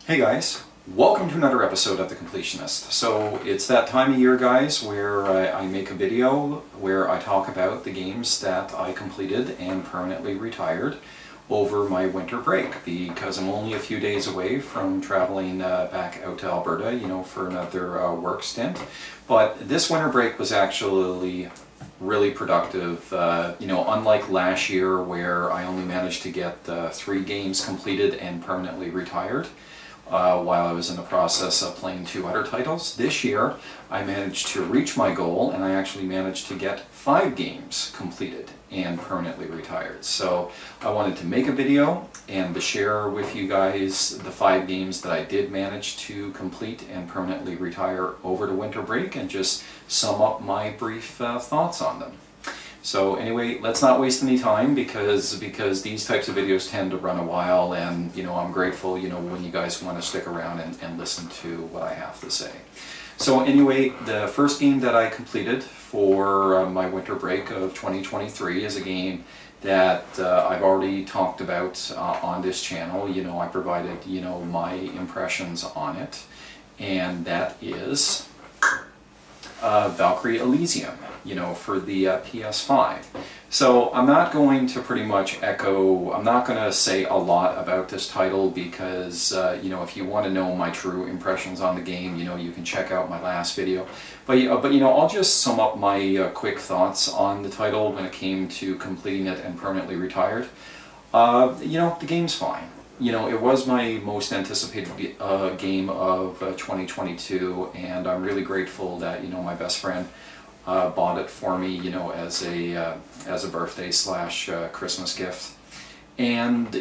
Hey guys, welcome to another episode of The Completionist. So it's that time of year, guys, where I make a video where I talk about the games that I completed and permanently retired over my winter break, because I'm only a few days away from traveling back out to Alberta, for another work stint. But this winter break was actually really productive, unlike last year where I only managed to get 3 games completed and permanently retired. While I was in the process of playing 2 other titles. This year I managed to reach my goal and I actually managed to get 5 games completed and permanently retired. So I wanted to make a video and to share with you guys the 5 games that I did manage to complete and permanently retire over the winter break and just sum up my brief thoughts on them. So anyway, let's not waste any time because these types of videos tend to run a while, and I'm grateful when you guys want to stick around and listen to what I have to say. So anyway, the first game that I completed for my winter break of 2023 is a game that I've already talked about on this channel. I provided my impressions on it, and that is Valkyrie Elysium, for the PS5. So I'm not going to pretty much I'm not going to say a lot about this title because, if you want to know my true impressions on the game, you can check out my last video. But I'll just sum up my quick thoughts on the title when it came to completing it and permanently retired. The game's fine. It was my most anticipated game of 2022, and I'm really grateful that my best friend bought it for me, as a birthday / Christmas gift. And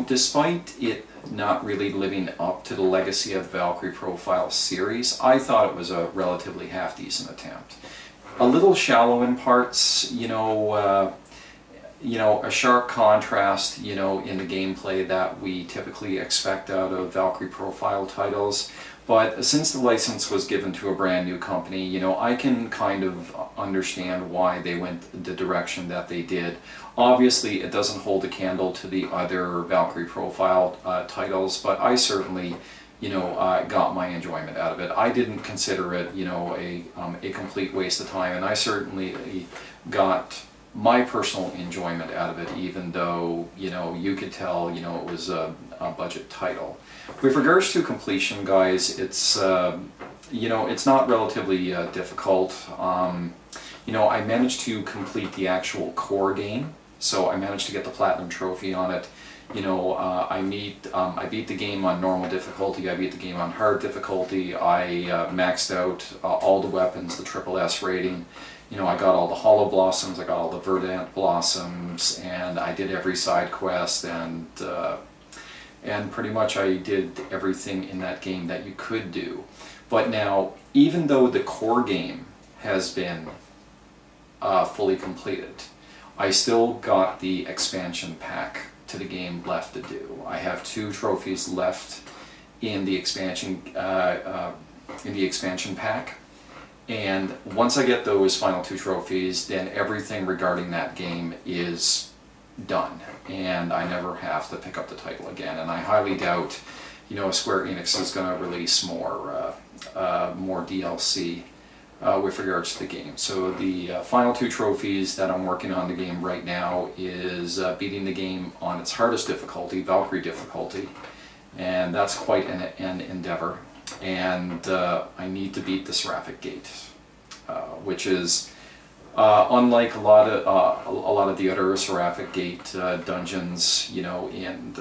despite it not really living up to the legacy of the Valkyrie Profile series, I thought it was a relatively half-decent attempt. A little shallow in parts, a sharp contrast, in the gameplay that we typically expect out of Valkyrie Profile titles. But since the license was given to a brand new company, I can kind of understand why they went the direction that they did. Obviously, it doesn't hold a candle to the other Valkyrie Profile titles, but I certainly, got my enjoyment out of it. I didn't consider it, a complete waste of time, and I certainly got my personal enjoyment out of it, even though you could tell it was a budget title. With regards to completion, guys, it's it's not relatively difficult. I managed to complete the actual core game, so I managed to get the platinum trophy on it. I beat the game on normal difficulty, I beat the game on hard difficulty, I maxed out all the weapons, the SSS rating. I got all the Hollow Blossoms, I got all the Verdant Blossoms, and I did every side quest, and pretty much I did everything in that game that you could do. But now, even though the core game has been fully completed, I still got the expansion pack to the game left to do. I have 2 trophies left in the expansion pack. And once I get those final 2 trophies, then everything regarding that game is done, and I never have to pick up the title again. And I highly doubt, Square Enix is going to release more DLC with regards to the game. So the final 2 trophies that I'm working on the game right now is beating the game on its hardest difficulty, Valkyrie difficulty, and that's quite an endeavor. And I need to beat the Seraphic Gate, which is unlike a lot of the other Seraphic Gate dungeons, in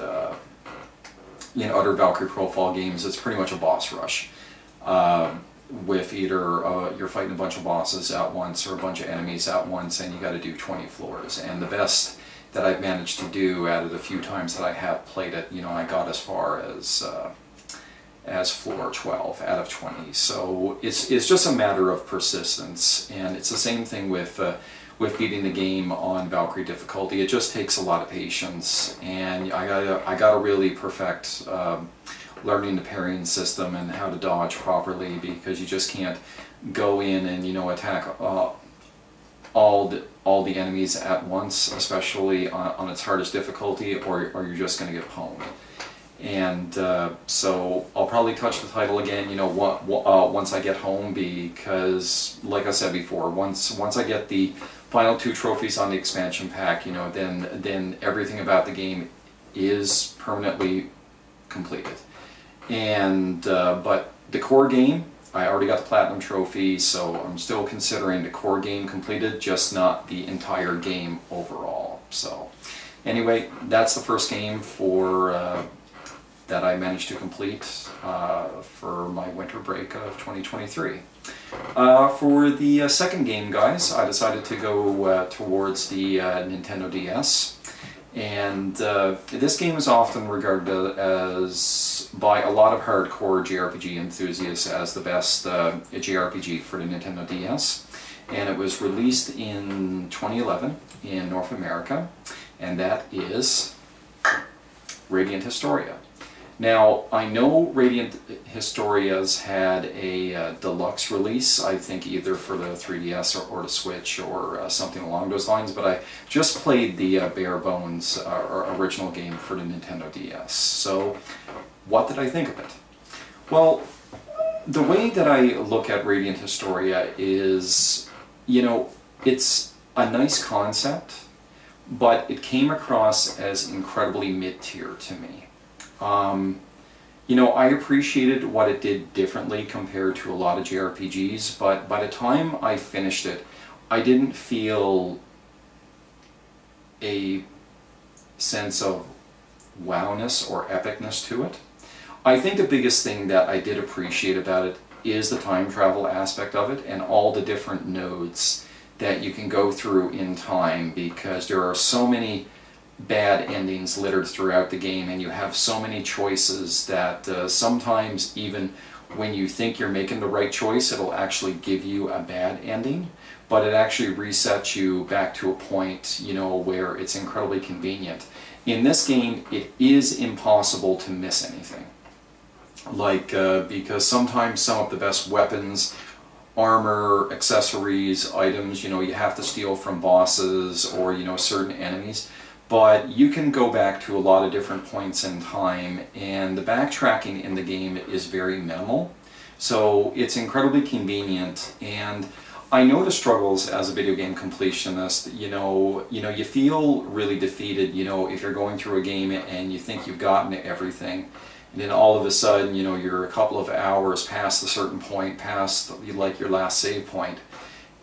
other Valkyrie Profile games. It's pretty much a boss rush. With either you're fighting a bunch of bosses at once or a bunch of enemies at once, and you got to do 20 floors. And the best that I've managed to do out of the few times that I have played it, I got as far as floor 12 out of 20. So it's just a matter of persistence, and it's the same thing with beating the game on Valkyrie difficulty. It just takes a lot of patience, and I gotta really perfect learning the parrying system and how to dodge properly, because you just can't go in and attack all the enemies at once, especially on its hardest difficulty, or you're just going to get pwned. And so I'll probably touch the title again, you know, once I get home, because, like I said before, once I get the final 2 trophies on the expansion pack, you know, then everything about the game is permanently completed. And but the core game, I already got the Platinum Trophy, so I'm still considering the core game completed, just not the entire game overall. So anyway, that's the first game for that I managed to complete for my winter break of 2023. For the second game, guys, I decided to go towards the Nintendo DS. And this game is often regarded as, by a lot of hardcore JRPG enthusiasts, as the best JRPG for the Nintendo DS. And it was released in 2011 in North America, and that is Radiant Historia. Now, I know Radiant Historia's had a deluxe release, I think either for the 3DS or the Switch or something along those lines, but I just played the bare bones original game for the Nintendo DS. So, what did I think of it? Well, the way that I look at Radiant Historia is, you know, it's a nice concept, but it came across as incredibly mid-tier to me. You know, I appreciated what it did differently compared to a lot of JRPGs, but by the time I finished it, I didn't feel a sense of wowness or epicness to it. I think the biggest thing that I did appreciate about it is the time travel aspect of it and all the different nodes that you can go through in time, because there are so many bad endings littered throughout the game, and you have so many choices that sometimes even when you think you're making the right choice, it'll actually give you a bad ending, but it actually resets you back to a point, you know, where it's incredibly convenient. In this game, it is impossible to miss anything. Like, because sometimes some of the best weapons, armor, accessories, items, you know, you have to steal from bosses or, you know, certain enemies. But you can go back to a lot of different points in time, and the backtracking in the game is very minimal. So it's incredibly convenient, and I know the struggles as a video game completionist. You feel really defeated, you know, if you're going through a game and you think you've gotten everything, and then all of a sudden, you know, you're a couple of hours past a certain point, past like your last save point,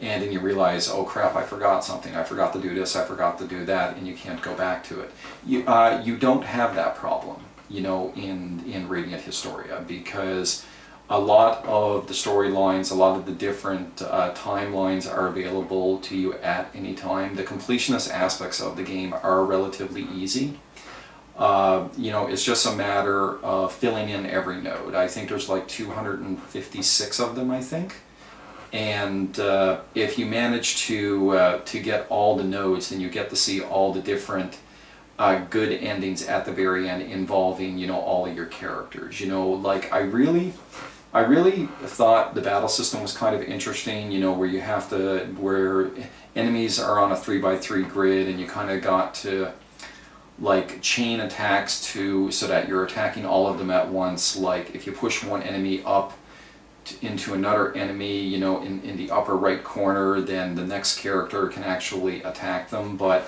and then you realize, oh crap, I forgot something, I forgot to do this, I forgot to do that, and you can't go back to it. You don't have that problem, you know, in Radiant Historia, because a lot of the storylines, a lot of the different timelines are available to you at any time. The completionist aspects of the game are relatively easy. You know, it's just a matter of filling in every node. I think there's like 256 of them, I think. And if you manage to get all the nodes, then you get to see all the different good endings at the very end involving, you know, all of your characters. You know, like I really thought the battle system was kind of interesting, you know, where enemies are on a 3x3 grid, and you kind of got to like chain attacks so that you're attacking all of them at once. Like if you push one enemy up into another enemy, you know, in the upper right corner, then the next character can actually attack them. But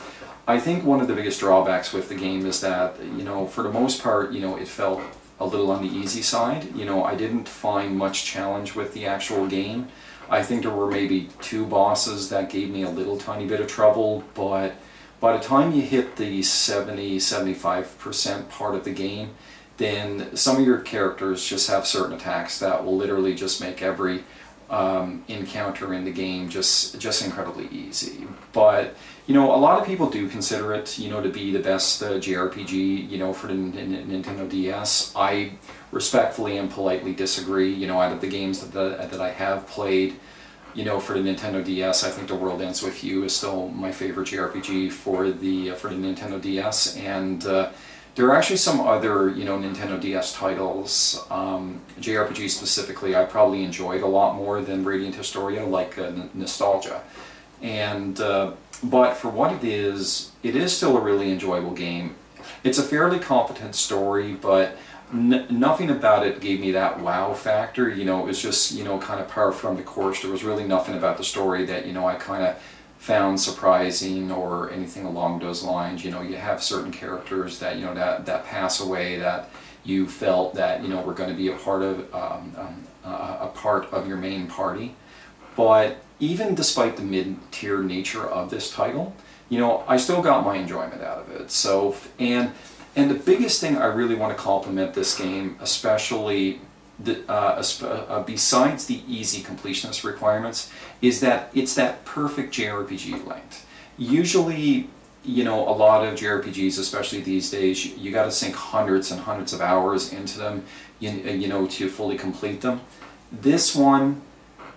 I think one of the biggest drawbacks with the game is that, you know, for the most part, you know, it felt a little on the easy side. You know, I didn't find much challenge with the actual game. I think there were maybe 2 bosses that gave me a little tiny bit of trouble, but by the time you hit the 70-75% part of the game, then some of your characters just have certain attacks that will literally just make every encounter in the game just incredibly easy. But, you know, a lot of people do consider it, you know, to be the best JRPG, you know, for the Nintendo DS. I respectfully and politely disagree. You know, out of the games that I have played, you know, for the Nintendo DS, I think The World Ends With You is still my favorite JRPG for the Nintendo DS, and there are actually some other, you know, Nintendo DS titles, JRPGs specifically, I probably enjoyed a lot more than Radiant Historia, like Nostalgia. And but for what it is still a really enjoyable game. it's a fairly competent story, but nothing about it gave me that wow factor. You know, it was just, you know, kind of par from the course. There was really nothing about the story that, you know, I kind of found surprising or anything along those lines. You know, you have certain characters that, you know, that pass away that you felt that, you know, were going to be a part of your main party. But even despite the mid-tier nature of this title, you know, I still got my enjoyment out of it. So, and the biggest thing I really want to compliment this game, especially besides the easy completionist requirements, is that it's that perfect JRPG length. Usually, you know, a lot of JRPGs, especially these days, you got to sink hundreds and hundreds of hours into them, you know, to fully complete them. This one,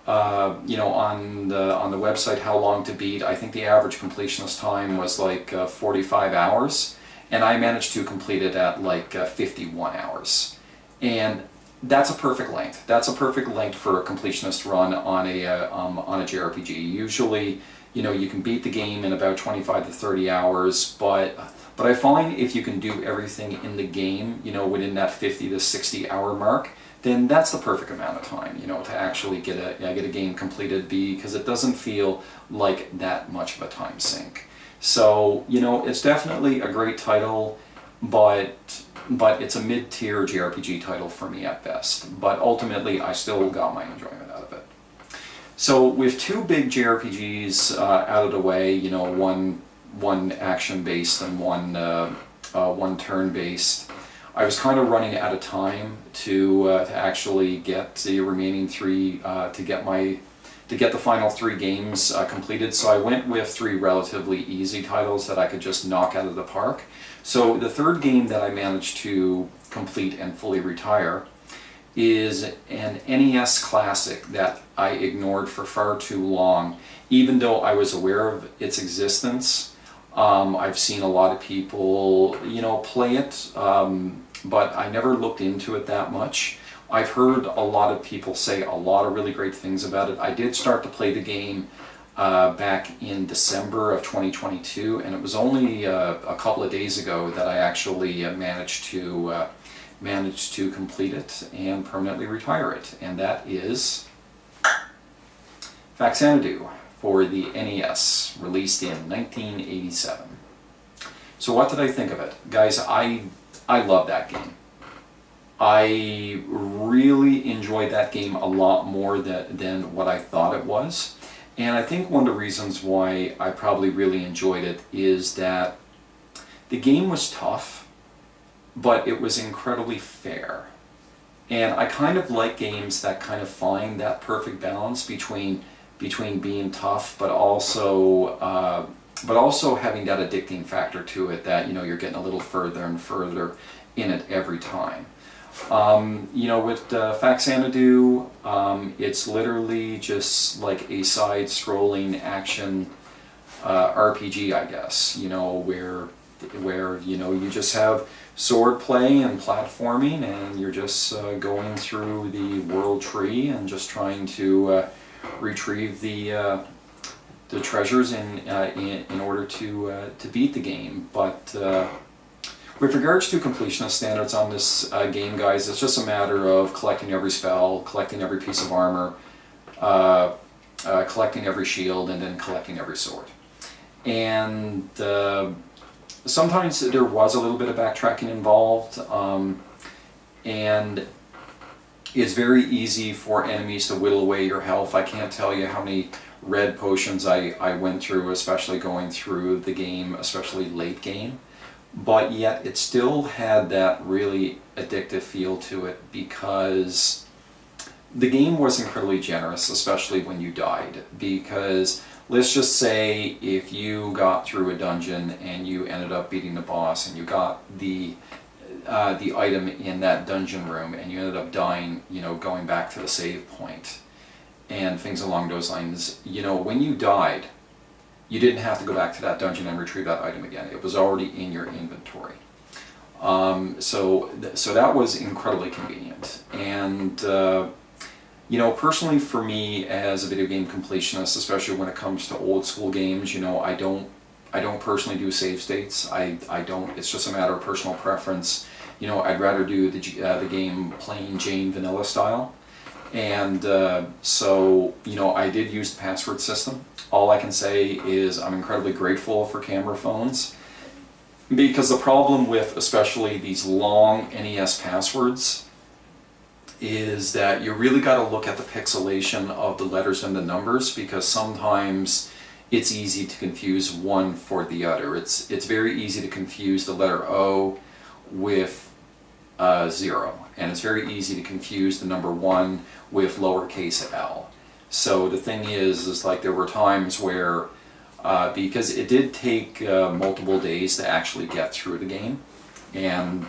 you know, on the website, How Long to Beat, I think the average completionist time was like 45 hours, and I managed to complete it at like 51 hours. And that's a perfect length. That's a perfect length for a completionist run on a JRPG. Usually, you know, you can beat the game in about 25 to 30 hours, but I find if you can do everything in the game, you know, within that 50 to 60 hour mark, then that's the perfect amount of time, you know, to actually get a game completed, because it doesn't feel like that much of a time sink. So, you know, it's definitely a great title, but it's a mid-tier JRPG title for me at best. But ultimately, I still got my enjoyment out of it. So with two big JRPGs out of the way, you know, one action-based and one turn-based, I was kind of running out of time to actually get the remaining three, to get the final 3 games completed. So I went with 3 relatively easy titles that I could just knock out of the park. So the third game that I managed to complete and fully retire is an NES classic that I ignored for far too long, even though I was aware of its existence. I've seen a lot of people, you know, play it, but I never looked into it that much. I've heard a lot of people say a lot of really great things about it. I did start to play the game back in December of 2022, and it was only a couple of days ago that I actually managed to complete it and permanently retire it, and that is Faxanadu for the NES, released in 1987. So what did I think of it? Guys, I love that game. I really enjoyed that game a lot more than what I thought it was. And I think one of the reasons why I probably really enjoyed it is that the game was tough, but it was incredibly fair. And I kind of like games that kind of find that perfect balance between being tough, but also having that addicting factor to it, that, you know, you're getting a little further and further in it every time. You know, with Faxanadu, it's literally just like a side-scrolling action RPG, I guess. You know, where you know, you just have sword play and platforming, and you're just going through the world tree and just trying to retrieve the treasures in order to beat the game. But with regards to completionist standards on this game, guys, it's just a matter of collecting every spell, collecting every piece of armor, collecting every shield, and then collecting every sword. And sometimes there was a little bit of backtracking involved, and it's very easy for enemies to whittle away your health. I can't tell you how many red potions I went through, especially going through the game, especially late game. But yet it still had that really addictive feel to it, because the game was incredibly generous, especially when you died. Because let's just say if you got through a dungeon and you ended up beating the boss, and you got the item in that dungeon room, and you ended up dying, you know, going back to the save point and things along those lines, you know, when you died, you didn't have to go back to that dungeon and retrieve that item again. It was already in your inventory. So that was incredibly convenient. And you know, personally for me as a video game completionist, especially when it comes to old school games, you know, I don't don't personally do save states. I don't. It's just a matter of personal preference. You know, I'd rather do the game plain Jane vanilla style. And so, you know, I did use the password system. All I can say is I'm incredibly grateful for camera phones, because the problem with especially these long NES passwords is that you really got to look at the pixelation of the letters and the numbers, because sometimes it's easy to confuse one for the other. It's very easy to confuse the letter O with 0, and it's very easy to confuse the number 1 with lowercase l. So the thing is like there were times where, because it did take multiple days to actually get through the game, and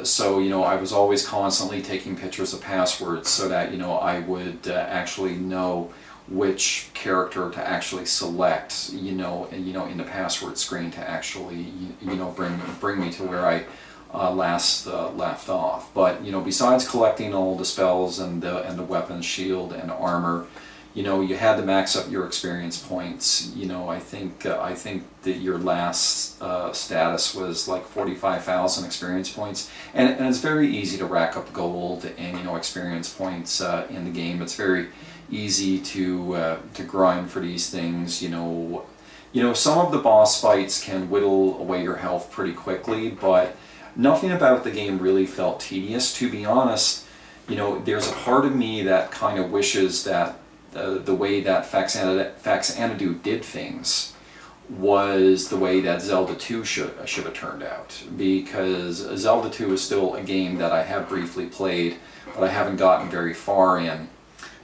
so, you know, I was always constantly taking pictures of passwords so that, you know, I would actually know which character to actually select, you know, in the password screen to actually, you know, bring me to where I last left off. But, you know, besides collecting all the spells and the weapon, shield, and armor, you know, you had to max up your experience points. You know, I think that your last status was like 45,000 experience points, and it's very easy to rack up gold and, you know, experience points in the game. It's very easy to grind for these things. You know, some of the boss fights can whittle away your health pretty quickly, but nothing about the game really felt tedious. To be honest, you know, there's a part of me that kind of wishes that the way that Fax Anadu did things was the way that Zelda 2 should have turned out, because Zelda 2 is still a game that I have briefly played, but I haven't gotten very far in.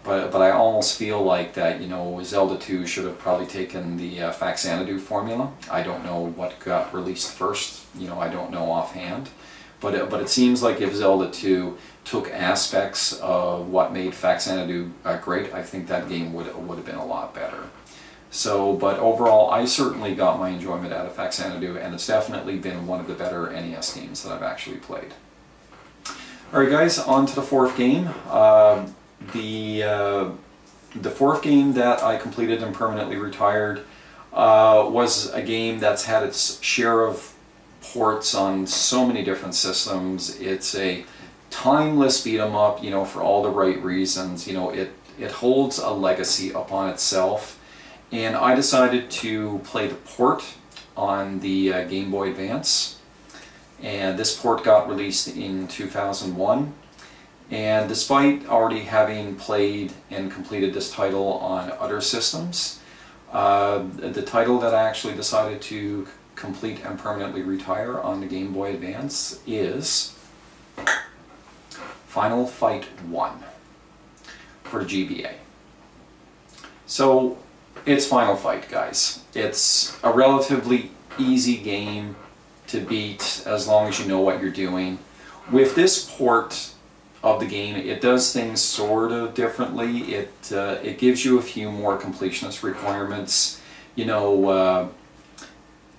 But I almost feel like that, you know, Zelda 2 should have probably taken the Fax Anadu formula. I don't know what got released first, you know, I don't know offhand. But it seems like if Zelda 2 took aspects of what made Fax Anadu great, I think that game would have been a lot better. So, but overall, I certainly got my enjoyment out of Fax Anadu, and it's definitely been one of the better NES games that I've actually played. Alright guys, on to the fourth game. The fourth game that I completed and permanently retired was a game that's had its share of ports on so many different systems. It's a timeless beat 'em up, you know, for all the right reasons. You know, it holds a legacy upon itself, and I decided to play the port on the Game Boy Advance, and this port got released in 2001. And despite already having played and completed this title on other systems, the title that I actually decided to complete and permanently retire on the Game Boy Advance is Final Fight 1 for the GBA. So it's Final Fight, guys. It's a relatively easy game to beat as long as you know what you're doing. With this port of the game, it does things sort of differently. It gives you a few more completionist requirements. You know,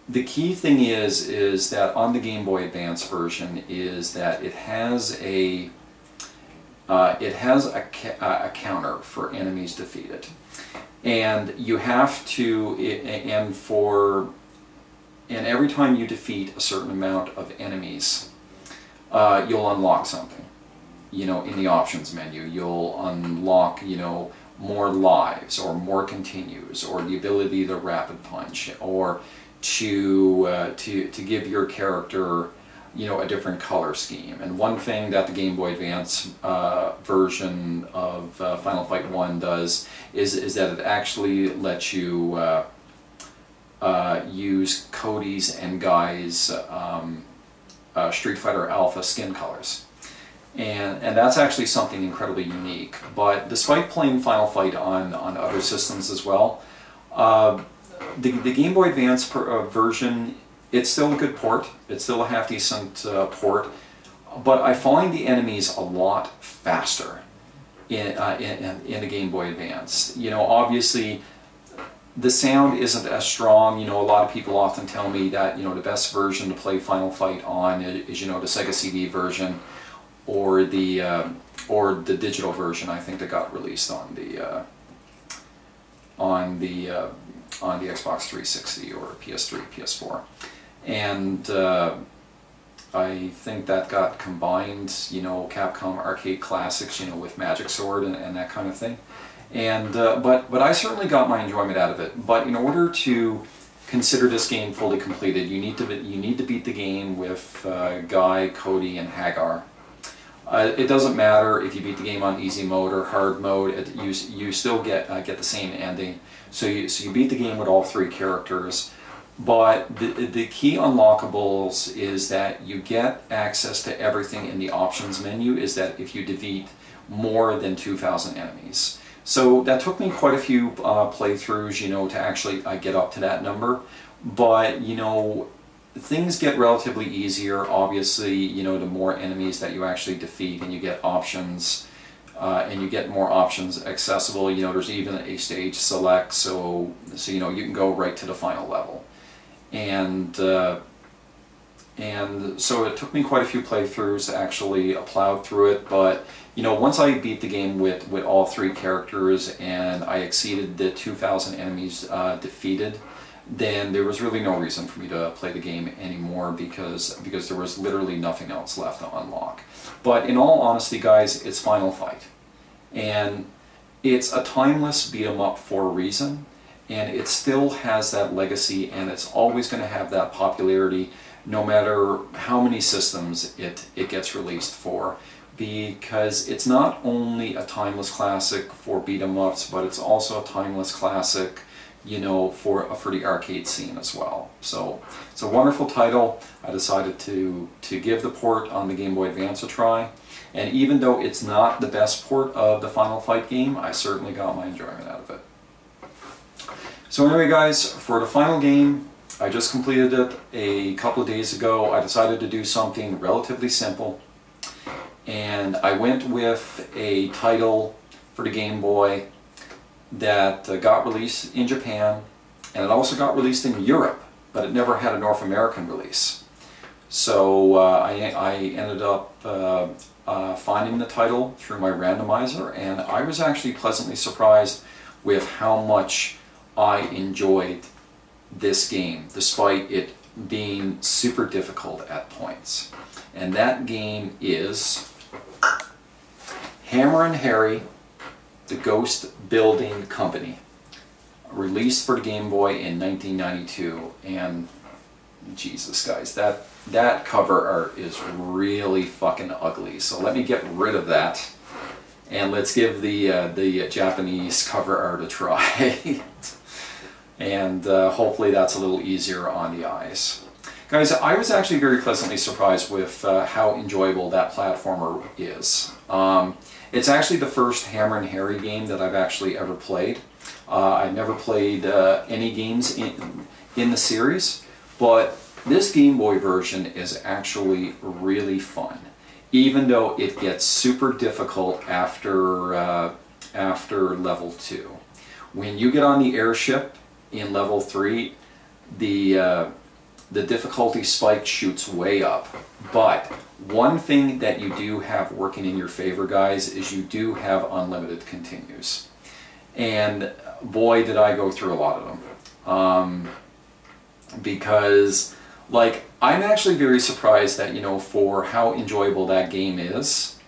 the key thing is that on the Game Boy Advance version is that it has a counter for enemies defeated, and you have to and every time you defeat a certain amount of enemies, you'll unlock something. You know, in the options menu, you'll unlock, you know, more lives, or more continues, or the ability to rapid punch, or to give your character, you know, a different color scheme. And one thing that the Game Boy Advance version of Final Fight 1 does is that it actually lets you use Cody's and Guy's Street Fighter Alpha skin colors. And that's actually something incredibly unique. But despite playing Final Fight on other systems as well, the Game Boy Advance version, it's still a good port. It's still a half-decent port. But I find the enemies a lot faster in the Game Boy Advance. You know, obviously, the sound isn't as strong. You know, a lot of people often tell me that, you know, the best version to play Final Fight on is, you know, the Sega CD version, or the digital version, I think, that got released on the on the Xbox 360 or PS3, PS4, and I think that got combined, you know, Capcom arcade classics, you know, with Magic Sword and that kind of thing, and but I certainly got my enjoyment out of it. But in order to consider this game fully completed, you need to beat the game with Guy, Cody, and Hagar. It doesn't matter if you beat the game on easy mode or hard mode. You still get the same ending. So you beat the game with all three characters. But the key unlockables is that you get access to everything in the options menu. Is that if you defeat more than 2,000 enemies. So that took me quite a few playthroughs, you know, to actually get up to that number. But you know, things get relatively easier, obviously, you know, the more enemies that you actually defeat, and you get options, and you get more options accessible. You know, there's even a stage select, so you know, you can go right to the final level. And so it took me quite a few playthroughs to actually plow through it, but you know, once I beat the game with all three characters and I exceeded the 2,000 enemies defeated, then there was really no reason for me to play the game anymore, because there was literally nothing else left to unlock. But in all honesty, guys, it's Final Fight. And it's a timeless beat 'em up for a reason, and it still has that legacy, and it's always going to have that popularity no matter how many systems it gets released for, because it's not only a timeless classic for beat 'em ups, but it's also a timeless classic, you know, for the arcade scene as well. So it's a wonderful title. I decided to give the port on the Game Boy Advance a try, and even though it's not the best port of the Final Fight game, I certainly got my enjoyment out of it. So anyway, guys, for the final game, I just completed it a couple of days ago. I decided to do something relatively simple, and I went with a title for the Game Boy that got released in Japan, and it also got released in Europe, but it never had a North American release. So I ended up finding the title through my randomizer, and I was actually pleasantly surprised with how much I enjoyed this game, despite it being super difficult at points. And that game is Hammer and Harry, the Ghost Building Company, released for the Game Boy in 1992. And Jesus, guys, that cover art is really fucking ugly. So let me get rid of that, and let's give the Japanese cover art a try. And hopefully that's a little easier on the eyes. Guys, I was actually very pleasantly surprised with how enjoyable that platformer is. It's actually the first Hammer and Harry game that I've actually ever played. I've never played any games in the series, but this Game Boy version is actually really fun, even though it gets super difficult after level 2. When you get on the airship in level 3, the difficulty spike shoots way up. But one thing that you do have working in your favor, guys, is you do have unlimited continues. And boy, did I go through a lot of them. Because, like, I'm actually very surprised that, you know, for how enjoyable that game is,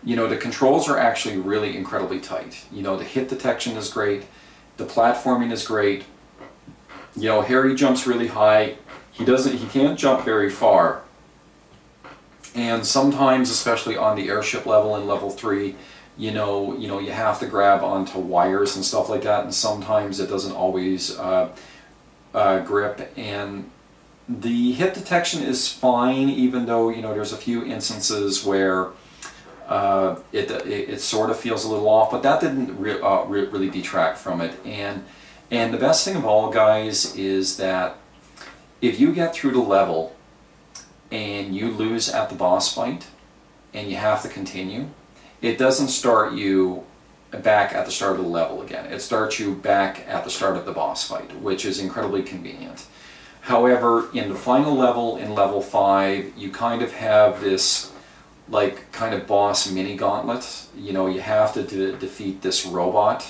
you know, the controls are actually really incredibly tight. You know, the hit detection is great, the platforming is great. You know, Harry jumps really high. He can't jump very far. And sometimes, especially on the airship level in level 3, you know, you have to grab onto wires and stuff like that, and sometimes it doesn't always grip. And the hit detection is fine, even though, you know, there's a few instances where it sort of feels a little off, but that didn't really detract from it. And the best thing of all, guys, is that if you get through the level and you lose at the boss fight and you have to continue, it doesn't start you back at the start of the level again. It starts you back at the start of the boss fight, which is incredibly convenient. However, in the final level, in level 5, you kind of have this, like, kind of boss mini gauntlet. You know, you have to defeat this robot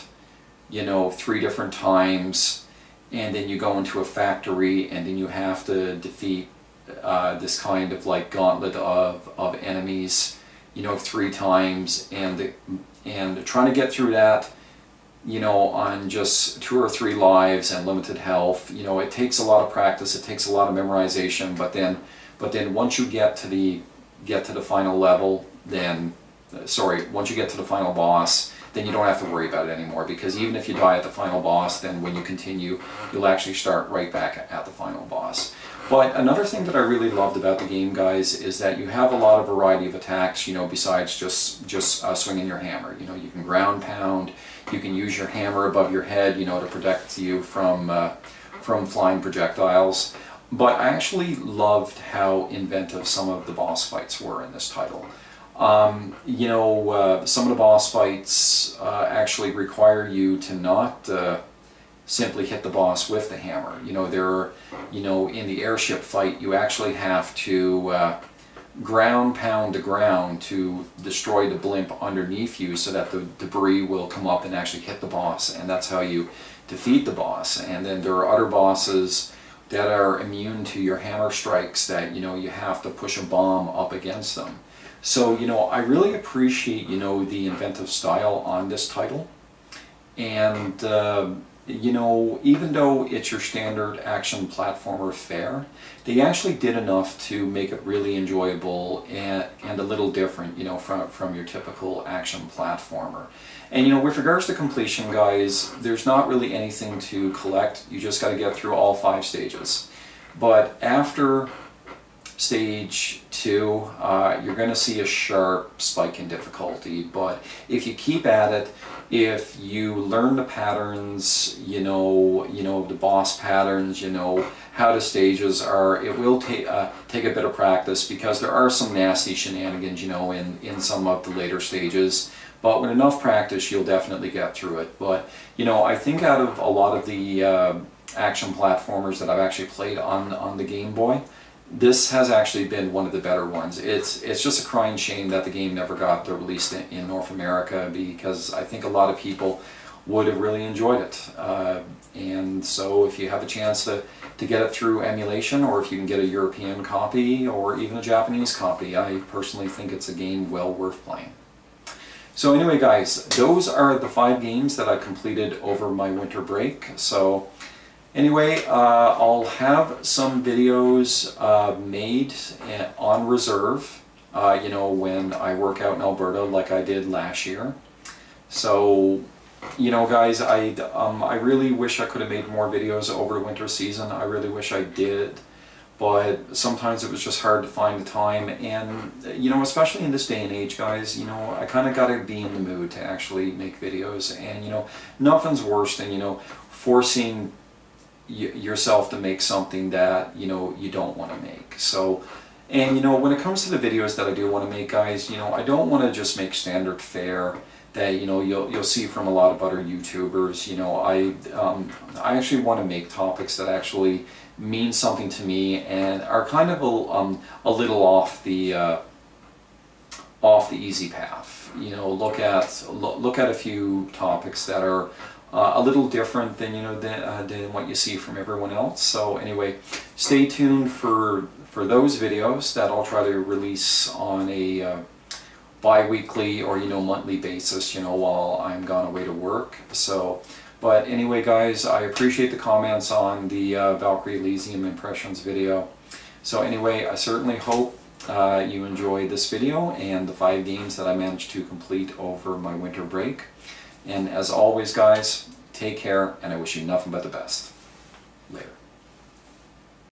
you know, 3 different times, and then you go into a factory and then you have to defeat this kind of like gauntlet of enemies, you know, 3 times, and trying to get through that, you know, on just 2 or 3 lives and limited health. You know, it takes a lot of practice, it takes a lot of memorization, but then once you get to the final level, then once you get to the final boss, then you don't have to worry about it anymore, because even if you die at the final boss, then when you continue, you'll actually start right back at the final boss. But another thing that I really loved about the game, guys, is that you have a lot of variety of attacks, you know, besides just swinging your hammer. You know, you can ground pound, you can use your hammer above your head, you know, to protect you from flying projectiles. But I actually loved how inventive some of the boss fights were in this title. You know, some of the boss fights actually require you to not simply hit the boss with the hammer. You know, in the airship fight, you actually have to ground pound the ground to destroy the blimp underneath you so that the debris will come up and actually hit the boss, and that's how you defeat the boss. And then there are other bosses that are immune to your hammer strikes that, you know, you have to push a bomb up against them. So, you know, I really appreciate, you know, the inventive style on this title. And, you know, even though it's your standard action platformer fare, they actually did enough to make it really enjoyable and a little different, you know, from your typical action platformer. And, you know, with regards to completion, guys, there's not really anything to collect. You just got to get through all 5 stages. But after stage 2, you're going to see a sharp spike in difficulty, but if you keep at it, if you learn the patterns, you know the boss patterns, you know how the stages are, it will take a bit of practice, because there are some nasty shenanigans, you know, in some of the later stages. But with enough practice, you'll definitely get through it. But, you know, I think out of a lot of the action platformers that I've actually played on the Game Boy, this has actually been one of the better ones. It's just a crying shame that the game never got released in North America, because I think a lot of people would have really enjoyed it. And so if you have a chance to get it through emulation, or if you can get a European copy or even a Japanese copy, I personally think it's a game well worth playing. So anyway, guys, those are the 5 games that I completed over my winter break. So anyway, I'll have some videos made on reserve, you know, when I work out in Alberta like I did last year. So, you know, guys, I really wish I could have made more videos over the winter season. I really wish I did. But sometimes it was just hard to find the time, and, you know, especially in this day and age, guys, you know, I kind of got to be in the mood to actually make videos. And, you know, nothing's worse than, you know, forcing yourself to make something that, you know, you don't want to make. So, and, you know, when it comes to the videos that I do want to make, guys, you know, I don't want to just make standard fare that, you know, you'll see from a lot of other YouTubers. You know, I actually want to make topics that actually mean something to me and are kind of a little off the easy path. You know, look at a few topics that are a little different than, you know, than what you see from everyone else. So anyway, stay tuned for those videos that I'll try to release on a bi-weekly or, you know, monthly basis, you know, while I'm gone away to work. So, but anyway, guys, I appreciate the comments on the Valkyrie Elysium Impressions video. So anyway, I certainly hope you enjoyed this video and the 5 games that I managed to complete over my winter break. And as always, guys, take care, and I wish you nothing but the best. Later.